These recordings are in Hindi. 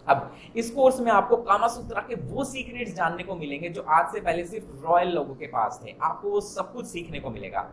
अब इस कोर्स में आपको कामासूत्रा के वो सीक्रेट्स जानने को मिलेंगे जो आज से पहले सिर्फ रॉयल लोगों के पास थे। आपको वो सब कुछ सीखने को मिलेगा।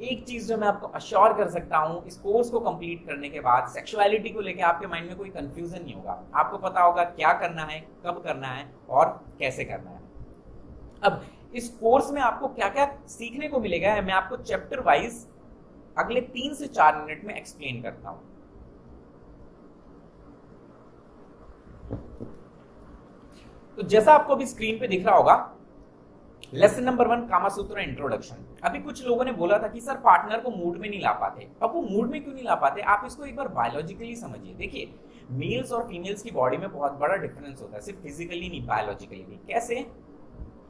एक चीज जो मैं आपको अश्योर कर सकता हूं, इस कोर्स को कंप्लीट करने के बाद सेक्सुअलिटी को लेकर आपके माइंड में कोई कंफ्यूजन नहीं होगा। आपको पता होगा क्या करना है, कब करना है और कैसे करना है। अब इस कोर्स में आपको क्या क्या सीखने को मिलेगा मैं आपको चैप्टर वाइज अगले 3 से 4 मिनट में एक्सप्लेन करता हूं। तो जैसा आपको अभी स्क्रीन पे दिख रहा होगा, लेसन नंबर 1 कामासूत्रा इंट्रोडक्शन। अभी कुछ लोगों ने बोला था कि सर पार्टनर को मूड में नहीं ला पाते। अब वो मूड में क्यों नहीं ला पाते, आप इसको एक बार बायोलॉजिकली समझिए। देखिए, मेल्स और फीमेल्स की बॉडी में बहुत बड़ा डिफरेंस होता है, सिर्फ फिजिकली नहीं, बायोलॉजिकली भी। कैसे?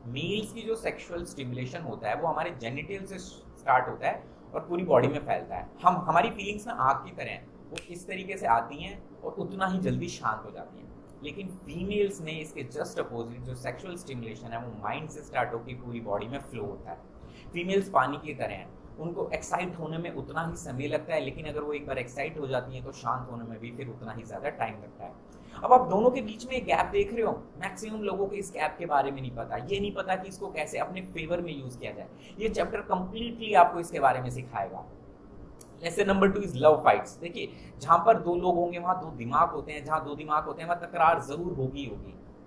मेल्स की जो सेक्सुअल स्टिमुलेशन होता है वो हमारे जेनिटल से स्टार्ट होता है और पूरी बॉडी में फैलता है। हमारी फीलिंग्स ना आग की तरह हैं, वो इस तरीके से आती हैं और उतना ही जल्दी शांत हो जाती हैं। लेकिन फीमेल्स में इसके जस्ट अपोजिट, जो सेक्सुअल स्टिमुलेशन है वो माइंड से स्टार्ट होकर पूरी बॉडी में फ्लो होता है। फीमेल्स पानी की तरह हैं, उनको एक्साइट होने में उतना ही समय लगता है, लेकिन अगर वो एक बार एक्साइट हो जाती है तो शांत होने में भी फिर उतना ही ज्यादा टाइम लगता है। अब आप दोनों के बीच में एक गैप देख रहे हो, मैक्सिमम लोगों को इस गैप के बारे में नहीं पता। ये नहीं पता कि इसको कैसे अपने फेवर में यूज किया जाए। ये चैप्टर कंप्लीटली आपको इसके बारे में सिखाएगा। Lesson number 2 is love fights. देखिए, जहां पर 2 लोग होंगे वहां 2 दिमाग होते हैं, जहां 2 दिमाग होते हैं वहां तकरार जरूर होगी।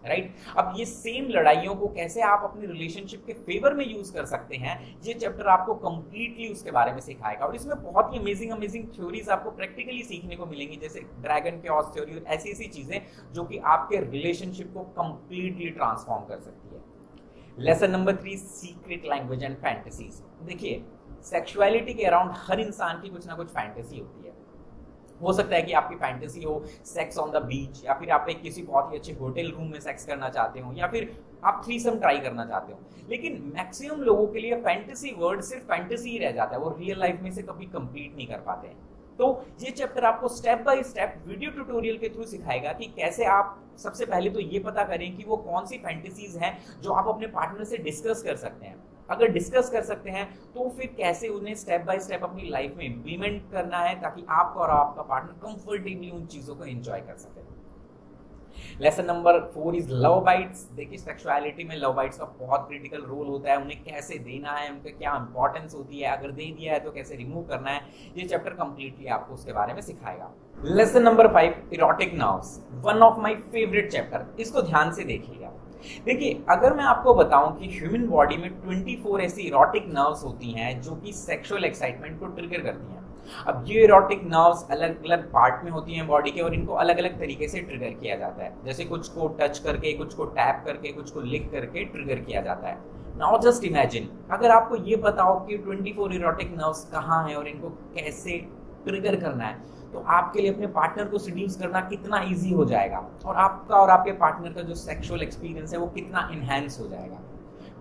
राइट? अब ये सेम लड़ाइयों को कैसे आप अपने रिलेशनशिप के फेवर में यूज कर सकते हैं, ये चैप्टर आपको कंप्लीटली उसके बारे में सिखाएगा। और इसमें बहुत ही अमेजिंग थ्योरीज आपको प्रैक्टिकली सीखने को मिलेंगी, जैसे ड्रैगन क्यॉस थ्योरी और ऐसी चीजें जो कि आपके रिलेशनशिप को कंप्लीटली ट्रांसफॉर्म कर सकती है। Lesson number 3 secret language and fantasies. देखिए, सेक्सुअलिटी के अराउंड हर इंसान की कुछ ना कुछ फैंटेसी होती है। हो सकता है कि आपकी फैंटेसी हो सेक्स ऑन द बीच, या फिर आप एक किसी बहुत ही अच्छे होटल रूम में सेक्स करना चाहते हो, या फिर आप थ्रीसम ट्राई करना चाहते हो। लेकिन मैक्सिमम लोगों के लिए फैंटेसी वर्ड सिर्फ फैंटेसी ही रह जाता है, वो रियल लाइफ में से कभी कंप्लीट नहीं कर पाते हैं। तो ये चैप्टर आपको step by step video tutorial के थ्रू सिखाएगा कि कैसे आप सबसे पहले तो ये पता करें कि वो कौन सी फैंटेसीज हैं जो आप अपने पार्टनर से डिस्कस कर सकते हैं। अगर डिस्कस कर सकते हैं तो फिर कैसे उन्हें स्टेप बाय स्टेप अपनी लाइफ में इंप्लीमेंट करना है, ताकि आपका और आपका पार्टनर कंफर्टेबली उन चीजों को एंजॉय कर सके। Lesson number 4 is love bites. देखिए, सेक्सुअलिटी में लव बाइट्स का बहुत क्रिटिकल रोल होता है। उन्हें कैसे देना है, उनका क्या इंपॉर्टेंस होती है, अगर दे दिया है तो कैसे रिमूव करना है, ये चैप्टर कंप्लीटली आपको उसके बारे में सिखाएगा। Lesson number 5 erotic nerves, one of my favourite chapter. इसको ध्यान से देखिएगा। देखिए, अगर मैं आपको बताऊं कि ह्यूमन बॉडी में 24 ऐसी इरोटिक नर्व्स होती हैं जो कि सेक्सुअल एक्साइटमेंट को ट्रिगर करती हैं। अब ये इरोटिक नर्व्स अलग अलग पार्ट में होती हैं बॉडी के, और इनको अलग अलग तरीके से ट्रिगर किया जाता है। जैसे कुछ को टच करके, कुछ को टैप करके, कुछ को लिक करके ट्रिगर किया जाता है। नाउ जस्ट इमेजिन, अगर आपको ये पता हो कि 24 इरोटिक नर्व्स कहाँ हैं और इनको कैसे ट्रिगर करना है, तो आपके लिए अपने पार्टनर को सीड्यूस करना कितना इजी हो जाएगा, और आपका और आपके पार्टनर का जो सेक्सुअल एक्सपीरियंस है वो कितना इनहैंस हो जाएगा।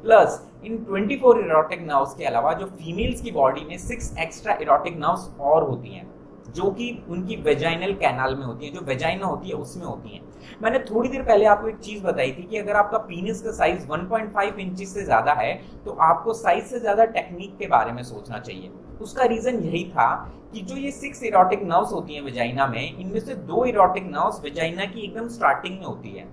प्लस इन 24 इरोटिक नर्व्स के अलावा जो फीमेल्स की बॉडी में 6 एक्स्ट्रा इरोटिक नर्व्स और होती हैं, जो कि उनकी वेजाइनल कैनाल में होती है, जो वेजाइना होती है उसमें होती हैं। मैंने थोड़ी देर पहले आपको एक चीज बताई थी कि अगर आपका पीनिस का साइज 1.5 इंचेस से ज्यादा है तो आपको साइज से ज्यादा टेक्निक के बारे में सोचना चाहिए। उसका रीजन यही था कि जो ये 6 इरोटिक नर्व्स होती हैं वेजाइना में, इनमें से 2 इरोटिक नर्व्स वेजाइना की एकदम स्टार्टिंग में होती है।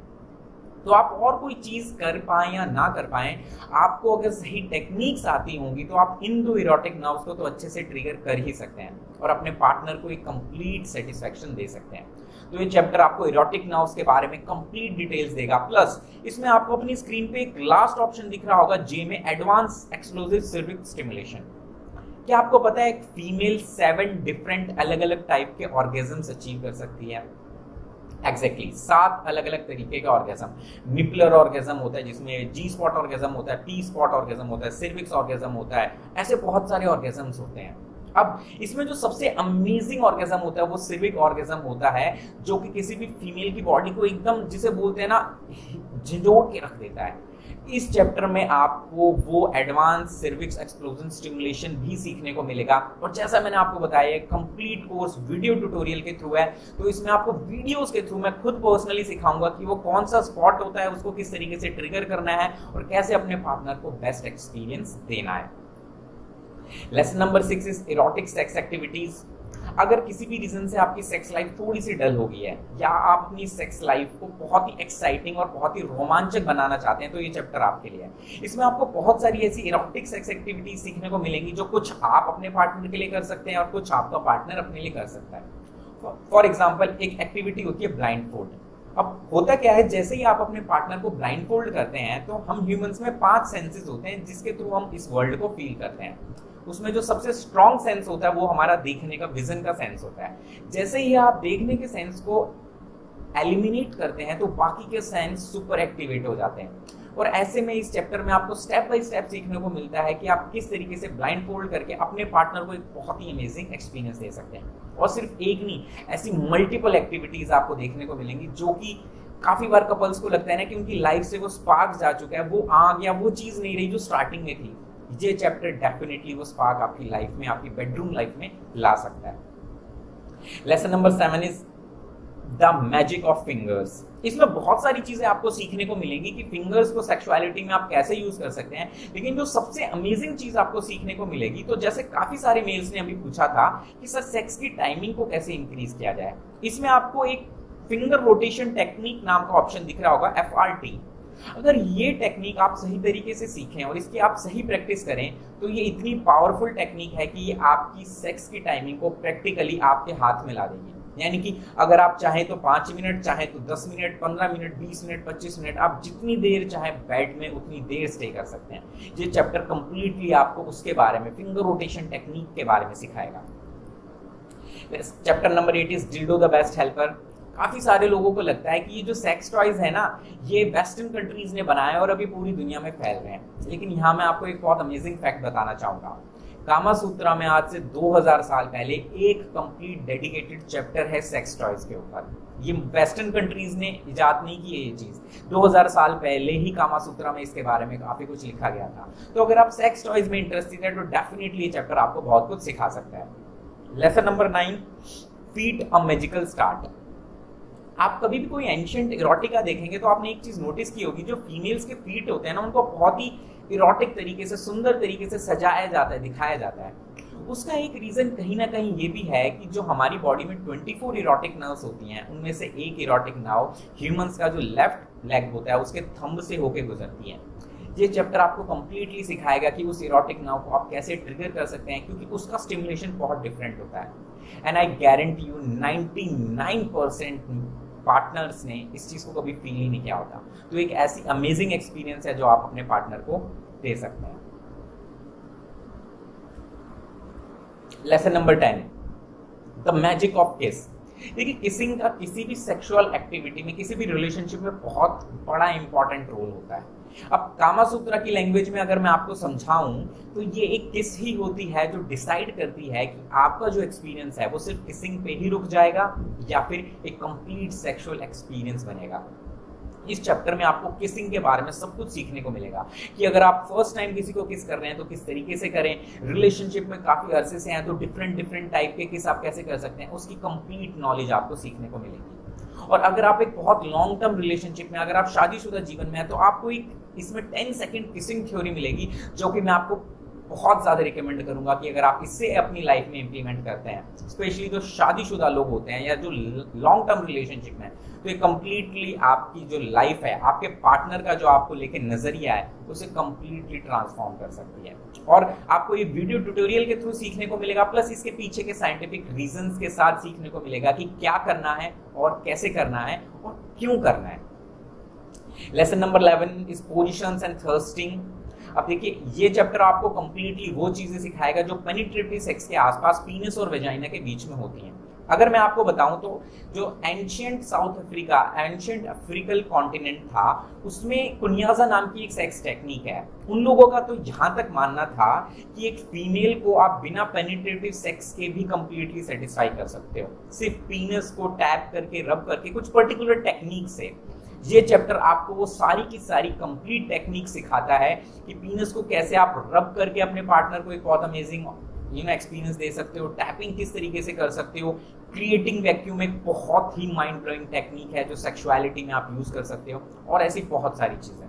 तो आप और कोई चीज कर पाए या ना कर पाए, आपको अगर सही टेक्निक्स आती होंगी तो आप इन 2 इरोटिक नर्व्स को तो अच्छे से ट्रिगर कर ही सकते हैं और अपने पार्टनर को एक कंप्लीट सेटिस्फैक्शन दे सकते हैं। तो ये चैप्टर आपको इरोटिक नर्व्स के बारे में कंप्लीट डिटेल्स देगा। प्लस इसमें आपको अपनी स्क्रीन पे एक लास्ट ऑप्शन दिख रहा होगा, जे में एडवांस एक्सक्लूसिव सर्विक्स स्टिमुलेशन। क्या आपको पता है एक फीमेल 7 डिफरेंट अलग अलग टाइप के ऑर्गेजम्स अचीव कर सकती है? एग्जैक्टली 7 अलग अलग तरीके का ऑर्गेजम। निपलर ऑर्गेजम होता है जिसमें जी स्पॉट ऑर्गेजम होता है, पी स्पॉट ऑर्गेजम होता है, सर्विक्स ऑर्गेजम होता है, ऐसे बहुत सारे ऑर्गेजम्स होते हैं। अब इसमें जो सबसे अमेजिंग ऑर्गेजम होता है वो सिर्विक ऑर्गेजम होता है, जो कि किसी भी फीमेल की बॉडी को एकदम, जिसे बोलते हैं ना, झिझोड़ के रख देता है। इस चैप्टर में आपको वो एडवांस सर्विक्स एक्सप्लोजन स्टिमुलेशन भी सीखने को मिलेगा। और जैसा मैंने आपको बताया, कंप्लीट कोर्स वीडियो ट्यूटोरियल के थ्रू है, तो इसमें आपको वीडियोस के थ्रू मैं खुद पर्सनली सिखाऊंगा कि वो कौन सा स्पॉट होता है, उसको किस तरीके से ट्रिगर करना है और कैसे अपने पार्टनर को बेस्ट एक्सपीरियंस देना है। Lesson number 6 is erotic sex activities. अगर किसी भी रीजन से आपकी सेक्स लाइफ थोड़ी सी डल हो गई है या आप अपनी सेक्स लाइफ को बहुत ही एक्साइटिंग और बहुत ही रोमांचक बनाना चाहते हैं, तो ये चैप्टर आपके लिए है। इसमें आपको बहुत सारी ऐसी इरोटिक सेक्स एक्टिविटीज सीखने को मिलेंगी जो कुछ आप अपने पार्टनर के लिए कर सकते हैं और कुछ आपका पार्टनर अपने लिए कर सकता है। फॉर एग्जाम्पल, एक एक्टिविटी होती है ब्लाइंड फोल्ड। अब होता क्या है, जैसे ही आप अपने पार्टनर को ब्लाइंड फोल्ड करते हैं तो हम ह्यूमंस में 5 सेंसेस होते हैं जिसके थ्रू हम इस वर्ल्ड को फील करते हैं। उसमें जो सबसे स्ट्रॉन्ग सेंस होता है वो हमारा देखने का, विजन का सेंस होता है। जैसे ही आप देखने के सेंस को एलिमिनेट करते हैं तो बाकी के सेंस सुपर एक्टिवेट हो जाते हैं। और ऐसे में इस चैप्टर में आपको स्टेप बाय स्टेप सीखने को मिलता है कि आप किस तरीके से ब्लाइंड फोल्ड करके अपने पार्टनर को एक बहुत ही अमेजिंग एक्सपीरियंस दे सकते हैं। और सिर्फ एक नहीं, ऐसी मल्टीपल एक्टिविटीज आपको देखने को मिलेंगी जो कि काफी बार कपल्स को लगता है ना कि उनकी लाइफ से वो स्पार्क जा चुका है, वो आग या वो चीज नहीं रही जो स्टार्टिंग में थी। ये चैप्टर डेफिनेटली वो स्पार्क आपकी लाइफ में, आपकी बेडरूम लाइफ में ला सकता है। Lesson number 7 is the magic of fingers. इसमें बहुत सारी चीजें आपको सीखने को मिलेंगी कि फिंगर्स को सेक्सुअलिटी में आप कैसे यूज कर सकते हैं। लेकिन जो सबसे अमेजिंग चीज आपको सीखने को मिलेगी, तो जैसे काफी सारे मेल्स ने अभी पूछा था कि सर सेक्स की टाइमिंग को कैसे इंक्रीज किया जाए, इसमें आपको एक फिंगर रोटेशन टेक्निक नाम का ऑप्शन दिख रहा होगा, FRT। अगर ये टेक्निक आप सही तरीके से सीखें और इसकी आप सही प्रैक्टिस करें तो ये इतनी पावरफुल टेक्निक है कि ये आपकी सेक्स की टाइमिंग को प्रैक्टिकली आपके हाथ में ला देगी। यानी कि अगर आप चाहें तो 5 मिनट, चाहें तो 10 मिनट, 15 मिनट, 20 मिनट, 25 मिनट, आप जितनी देर चाहे बेड में उतनी देर स्टे कर सकते हैं। ये चैप्टर कंप्लीटली आपको उसके बारे में, फिंगर रोटेशन टेक्निक के बारे में सिखाएगा। Chapter number 8 is dildo the best helper. काफी सारे लोगों को लगता है कि ये जो सेक्स टॉयज है ना, ये वेस्टर्न कंट्रीज ने बनाया और अभी पूरी दुनिया में फैल रहे हैं। लेकिन यहाँ मैं आपको एक बहुत अमेजिंग फैक्ट बताना चाहूंगा। कामा सूत्रा में आज से 2000 साल पहले एक कंप्लीट डेडिकेटेड चैप्टर है सेक्स टॉयज के ऊपर। ये वेस्टर्न कंट्रीज ने इजाद नहीं की है ये चीज, 2000 साल पहले ही कामा सूत्रा में इसके बारे में काफी कुछ लिखा गया था। तो अगर आप सेक्स टॉयज में इंटरेस्टेड है तो डेफिनेटली ये चैप्टर आपको बहुत कुछ सिखा सकता है। Lesson number 9, feet a magical start. आप कभी भी कोई एंशिएंट इरोटिका देखेंगे तो आपने एक चीज नोटिस की होगी, जो फीमेल्स के फीट होते हैं ना, उनको बहुत ही इरोटिक तरीके से, सुंदर तरीके से सजाया जाता है, दिखाया जाता है। उसका एक रीजन कहीं ना कहीं ये भी है कि जो हमारी बॉडी में 24 इरोटिक नर्व्स होती हैं, उनमें से एक इरोटिक नर्व ह्यूमंस का जो लेफ्ट लेग होता है उसके थंब से होके गुजरती है। ये चैप्टर आपको कंप्लीटली सिखाएगा कि उस इरोटिक नर्व को आप कैसे ट्रिगर कर सकते हैं, क्योंकि उसका स्टिमुलेशन बहुत डिफरेंट होता है। And I guarantee you 99% partners ने इस चीज को कभी फील ही नहीं किया होता। तो एक ऐसी अमेजिंग एक्सपीरियंस है जो आप अपने पार्टनर को दे सकते हैं। Lesson number 10, the magic of किस। देखिए, किसिंग का किसी भी सेक्सुअल एक्टिविटी में, किसी भी रिलेशनशिप में बहुत बड़ा इंपॉर्टेंट रोल होता है। अब कामा सूत्रा की लैंग्वेज में अगर मैं आपको समझाऊं तो ये एक किस ही होती है जो डिसाइड करती है कि आपका जो एक्सपीरियंस है वो सिर्फ किसिंग पे ही रुक जाएगा या फिर एक कंप्लीट सेक्सुअल एक्सपीरियंस बनेगा। इस चैप्टर में आपको किसिंग के बारे में सब कुछ सीखने को मिलेगा कि अगर आप फर्स्ट टाइम किसी को किस कर रहे हैं तो किस तरीके से करें, रिलेशनशिप में काफी अरसे से हैं तो डिफरेंट टाइप के किस आप कैसे कर सकते हैं, उसकी कंप्लीट नॉलेज आपको सीखने को मिलेगी। और अगर आप एक बहुत लॉन्ग टर्म रिलेशनशिप में, अगर आप शादीशुदा जीवन में है, तो आपको एक इसमें 10 सेकंड किसिंग थ्योरी मिलेगी, जो कि मैं आपको बहुत ज्यादा रिकमेंड करूंगा कि अगर आप इससे अपनी लाइफ में इंप्लीमेंट करते हैं, स्पेशली जो शादीशुदा लोग होते हैं या जो लॉन्ग टर्म रिलेशनशिप में, तो ये कंप्लीटली आपकी जो लाइफ है, आपके पार्टनर का जो आपको लेके नजरिया है, उसे कंप्लीटली ट्रांसफॉर्म कर सकती है। और आपको ये वीडियो ट्यूटोरियल के थ्रू सीखने को मिलेगा, प्लस इसके पीछे के साइंटिफिक रीजंस के साथ सीखने को मिलेगा कि क्या करना है और कैसे करना है और क्यों करना है। Lesson number 11 is positions and thirsting. अब देखिए, ये चैप्टर आपको कंप्लीटली वो चीजें सिखाएगा जो पेनिट्रेटिव सेक्स के आसपास पीनस और वेजाइना के बीच में होती हैं। अगर मैं आपको बताऊं तो जो ancient south Africa, ancient African continent था, उसमें कुनियाजा नाम की एक सेक्स टेक्निक है। उन लोगों का तो यहां तक मानना था कि एक फीमेल को आप बिना पेनिट्रेटिव सेक्स के भी कंप्लीटली सेटिस्फाई कर सकते हो, सिर्फ पीनस को टैप करके, रब करके, कुछ पर्टिकुलर टेक्निक से। ये चैप्टर आपको वो सारी की सारी कंप्लीट टेक्निक सिखाता है कि पीनस को कैसे आप रब करके अपने पार्टनर को एक बहुत अमेजिंग एक्सपीरियंस दे सकते हो, टैपिंग किस तरीके से कर सकते हो, क्रिएटिंग वैक्यूम एक बहुत ही माइंड ब्लोइंग टेक्निक है जो सेक्सुअलिटी में आप यूज कर सकते हो, और ऐसी बहुत सारी चीजें।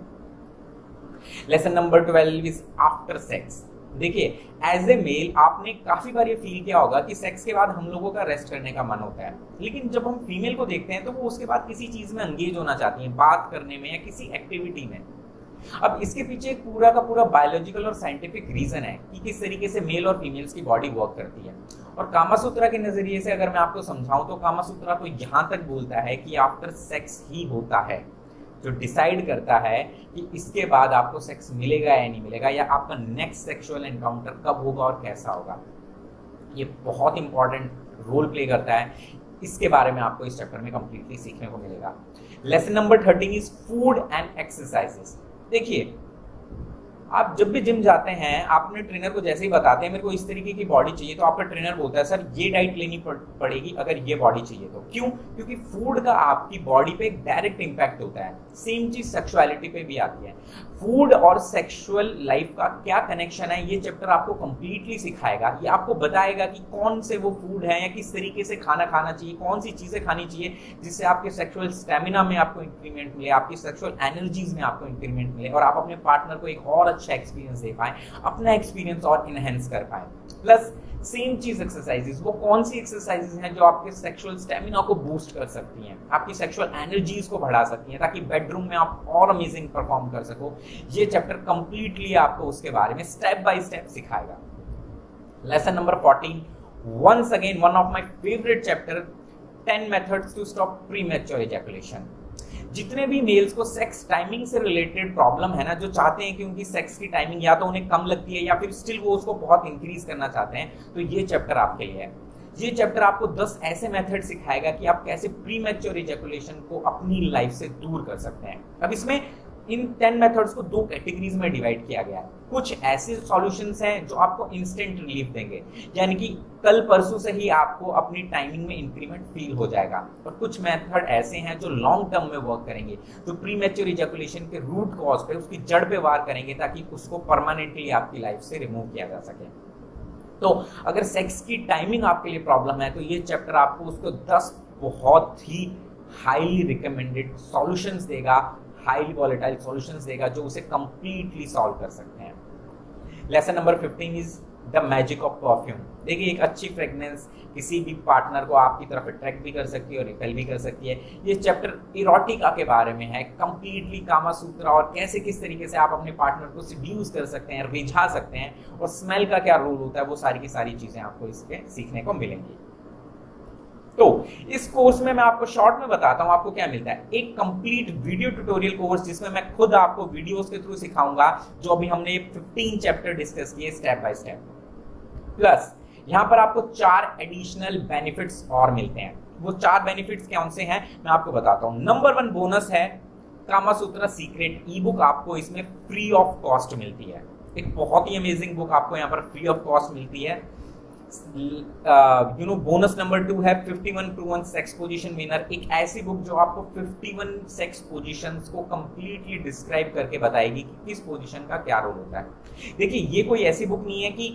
Lesson number 12 is after sex. देखिए एज ए मेल आपने काफी बार ये फील किया होगा कि सेक्स के बाद हम लोगों का रेस्ट करने का मन होता है, लेकिन जब हम फीमेल को देखते हैं तो वो उसके बाद किसी चीज में एंगेज होना चाहती है, बात करने में या किसी एक्टिविटी में। अब इसके पीछे एक पूरा का पूरा बायोलॉजिकल और साइंटिफिक रीजन है कि किस तरीके से मेल और फीमेल्स की बॉडी वर्क करती है। और कामासूत्रा के नजरिए से अगर मैं आपको समझाऊं तो कामासूत्रा तो यहां तक बोलता है कि आफ्टर सेक्स ही होता है जो डिसाइड करता है कि इसके बाद आपको सेक्स मिलेगा या नहीं मिलेगा, या आपका नेक्स्ट सेक्सुअल एनकाउंटर कब होगा और कैसा होगा। ये बहुत इंपॉर्टेंट रोल प्ले करता है। इसके बारे में आपको इस चैप्टर में कंप्लीटली सीखने को मिलेगा। Lesson number 13 is food and exercises. देखिए आप जब भी जिम जाते हैं, आप अपने ट्रेनर को जैसे ही बताते हैं मेरे को इस तरीके की बॉडी चाहिए, तो आपका ट्रेनर बोलता है सर ये डाइट लेनी पड़ेगी अगर ये बॉडी चाहिए तो। क्यों? क्योंकि फूड का आपकी बॉडी पे एक डायरेक्ट इंपैक्ट होता है। सेम चीज सेक्सुअलिटी पे भी आती है। फूड और सेक्सुअल लाइफ का क्या कनेक्शन है ये चैप्टर आपको कंप्लीटली सिखाएगा। ये आपको बताएगा कि कौन से वो फूड है या किस तरीके से खाना खाना चाहिए, कौन सी चीजें खानी चाहिए जिससे आपके सेक्सुअल स्टेमिना में आपको इंक्रीमेंट मिले, आपकी सेक्सुअल एनर्जीज में आपको इंक्रीमेंट मिले और आप अपने पार्टनर को एक और अच्छा एक्सपीरियंस दे पाए, अपना एक्सपीरियंस और इनहेंस कर पाए। प्लस सेम चीज एक्सरसाइजेस, वो कौन सी एक्सरसाइजेस हैं जो आपके सेक्सुअल स्टेमिना को बूस्ट कर सकती हैं, आपकी सेक्सुअल एनर्जीज को बढ़ा सकती हैं, ताकि बेडरूम में आप और अमेजिंग परफॉर्म कर सको। ये चैप्टर कंप्लीटली आपको उसके बारे में स्टेप बाय स्टेप सिखाएगा। Lesson number 14, once again one of my favourite chapter, 10 methods to stop premature ejaculation. जितने भी मेल्स को सेक्स टाइमिंग से रिलेटेड प्रॉब्लम है ना, जो चाहते हैं कि उनकी सेक्स की टाइमिंग या तो उन्हें कम लगती है या फिर स्टिल वो उसको बहुत इंक्रीज करना चाहते हैं, तो ये चैप्टर आपके लिए है। ये चैप्टर आपको 10 ऐसे मेथड सिखाएगा कि आप कैसे प्रीमैच्योर इजैकुलेशन को अपनी लाइफ से दूर कर सकते हैं। अब इसमें इन 10 मेथड्स को 2 कैटेगरीज में डिवाइड किया गया है। कुछ ऐसे सॉल्यूशंस हैं जो आपको इंस्टेंट रिलीफ देंगे, यानी कि कल परसों से ही आपको अपनी टाइमिंग में इंक्रीमेंट फील हो जाएगा, और कुछ मेथड ऐसे हैं जो लॉन्ग टर्म में वर्क करेंगे, जो प्रीमैच्योर इजैकुलेशन के रूट कॉज पे, उसकी जड़ पे वार करेंगे ताकि उसको परमानेंटली आपकी लाइफ से रिमूव किया जा सके। तो अगर सेक्स की टाइमिंग आपके लिए प्रॉब्लम है तो ये चैप्टर आपको उसको 10 बहुत ही हाईली रिकमेंडेड सॉल्यूशंस देगा, हाईली वॉलेटाइल सॉल्यूशंस देगा जो उसे कंप्लीटली सॉल्व कर सकते हैं। Lesson number 15 is the magic of perfume. देखिए एक अच्छी फ्रेग्रेंस किसी भी पार्टनर को आपकी तरफ अट्रैक्ट भी कर सकती है और रिपेल भी कर सकती है। ये चैप्टर इरोटिका के बारे में है, कंप्लीटली कामासूत्रा और कैसे किस तरीके से आप अपने पार्टनर को सिड्यूस कर सकते हैं, रिझा सकते हैं, और स्मेल का क्या रोल होता है, वो सारी की सारी चीजें आपको इसके सीखने को मिलेंगी। तो इस कोर्स में मैं आपको शॉर्ट में बताता हूं आपको क्या मिलता है। एक कंप्लीट वीडियो ट्यूटोरियल कोर्स जिसमें मैं खुद आपको वीडियोस के थ्रू सिखाऊंगा जो अभी हमने 15 चैप्टर डिस्कस किए स्टेप बाय स्टेप। प्लस यहां पर आपको 4 एडिशनल बेनिफिट्स और मिलते हैं। वो 4 बेनिफिट्स कौन से हैं मैं आपको बताता हूं। नंबर 1 बोनस है, कामासूत्रा सीक्रेट ई बुक आपको इसमें फ्री ऑफ कॉस्ट मिलती है। एक बहुत ही अमेजिंग बुक आपको यहाँ पर फ्री ऑफ कॉस्ट मिलती है। बोनस नंबर 2 है 51 प्रूवन सेक्स पोजीशन विनर, एक ऐसी बुक जो आपको 51 सेक्स पोजीशंस को कंप्लीटली डिस्क्राइब करके बताएगी कि किस पोजीशन का क्या रोल होता है। देखिए ये कोई ऐसी बुक नहीं है कि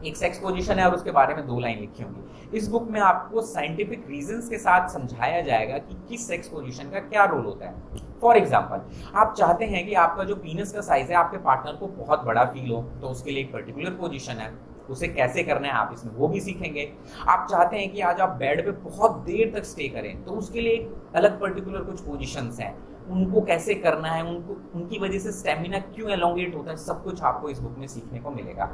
एक सेक्स पोजीशन है और उसके बारे में 2 लाइन लिखी होंगी। इस बुक में आपको साइंटिफिक रीजंस के साथ समझाया जाएगा कि किस सेक्स पोजीशन का क्या रोल होता है। फॉर एग्जाम्पल, आप चाहते हैं कि आपका जो पीनस का साइज है आपके पार्टनर को बहुत बड़ा फील हो, तो उसके लिए एक पर्टिकुलर पोजीशन है, उसे कैसे करना है आप इसमें वो भी सीखेंगे। आप चाहते हैं कि आज आप बेड पे बहुत देर तक स्टे करें, तो उसके लिए एक अलग पर्टिकुलर कुछ पोजीशंस हैं, उनको कैसे करना है, उनकी वजह से स्टेमिना क्यों एलोंगेट होता है, सब कुछ आपको इस बुक में सीखने को मिलेगा।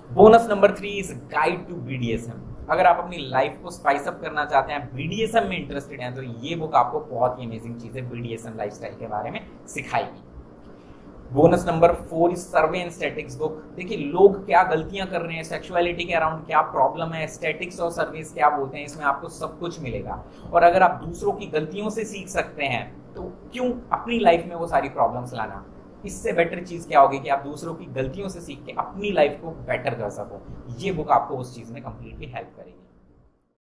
Bonus number 3 is guide to BDSM. अगर आप अपनी लाइफ को स्पाइस अप करना चाहते हैं, बीडीएसएम में इंटरेस्टेड हैं, तो ये बुक आपको बहुत ही अमेजिंग चीजें बीडीएसएम लाइफस्टाइल के बारे में सिखाएगी। Bonus number 4 is survey and statistics book. देखिए लोग क्या गलतियां कर रहे हैं, सेक्सुअलिटी के अराउंड क्या प्रॉब्लम है, स्टैटिक्स और सर्विस क्या बोलते हैं, इसमें आपको सब कुछ मिलेगा। और अगर आप दूसरों की गलतियों से सीख सकते हैं तो क्यों अपनी लाइफ में वो सारी प्रॉब्लम्स लाना। इससे बेटर चीज क्या होगी कि आप दूसरों की गलतियों से सीख के अपनी लाइफ को बेटर कर सको। ये बुक आपको उस चीज में कंप्लीटली हेल्प करेगी।